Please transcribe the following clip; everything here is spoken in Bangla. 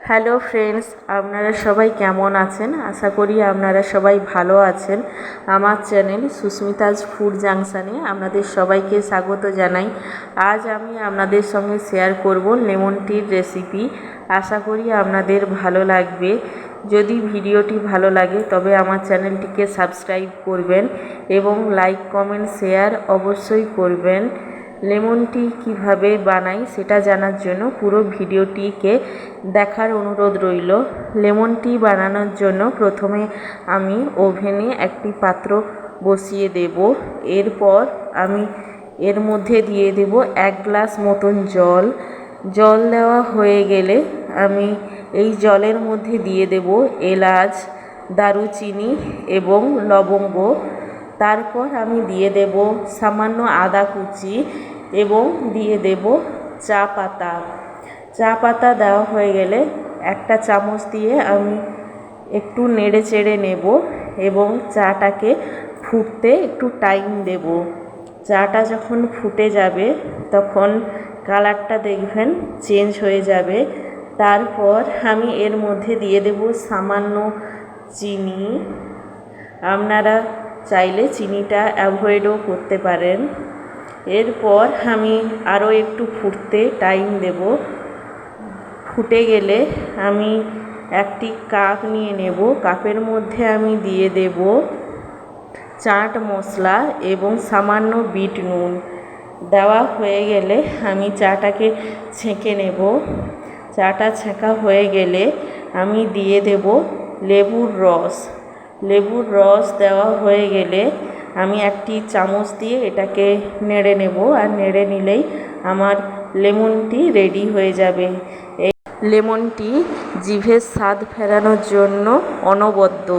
হ্যালো ফ্রেন্ডস, আপনারা সবাই কেমন আছেন? আশা করি আপনারা সবাই ভালো আছেন। আমার চ্যানেল সুস্মিতাজ ফুড জাংশনে আপনাদের সবাইকে স্বাগত জানাই। আজ আমি আপনাদের সঙ্গে শেয়ার করব লেমন টির রেসিপি। আশা করি আপনাদের ভালো লাগবে। যদি ভিডিওটি ভালো লাগে তবে আমার চ্যানেলটিকে সাবস্ক্রাইব করবেন এবং লাইক কমেন্ট শেয়ার অবশ্যই করবেন। লেমন টি কীভাবে বানাই সেটা জানার জন্য পুরো ভিডিওটিকে দেখার অনুরোধ রইল। লেমন টি বানানোর জন্য প্রথমে আমি ওভেনে একটি পাত্র বসিয়ে দেব। এরপর আমি এর মধ্যে দিয়ে দেব 1 গ্লাস মতন জল। জল দেওয়া হয়ে গেলে আমি এই জলের মধ্যে দিয়ে দেব এলাচ, দারুচিনি এবং লবঙ্গ। তারপর আমি দিয়ে দেব সামান্য আদা কুচি এবং দিয়ে দেব চা পাতা। চা পাতা দেওয়া হয়ে গেলে একটা চামচ দিয়ে আমি একটু নেড়ে চেড়ে নেব এবং চাটাকে ফুটতে একটু টাইম দেব। চাটা যখন ফুটে যাবে তখন কালারটা দেখবেন চেঞ্জ হয়ে যাবে। তারপর আমি এর মধ্যে দিয়ে দেব সামান্য চিনি। আপনারা চাইলে চিনিটা অ্যাভয়েডও করতে পারেন। এরপর আমি আরও একটু ফুটতে টাইম দেব। ফুটে গেলে আমি একটি কাপ নিয়ে নেব। কাপের মধ্যে আমি দিয়ে দেব চাট মশলা এবং সামান্য বিট নুন। দেওয়া হয়ে গেলে আমি চাটাকে ছেঁকে নেব। চাটা ছেঁকা হয়ে গেলে আমি দিয়ে দেব লেবুর রস। লেবুর রস দেওয়া হয়ে গেলে আমি একটি চামচ দিয়ে এটাকে নেড়ে নেব। আর নেড়ে নিলেই আমার লেমন টি রেডি হয়ে যাবে। এই লেমন টি জিভের স্বাদ ফেরানোর জন্য অনবদ্য।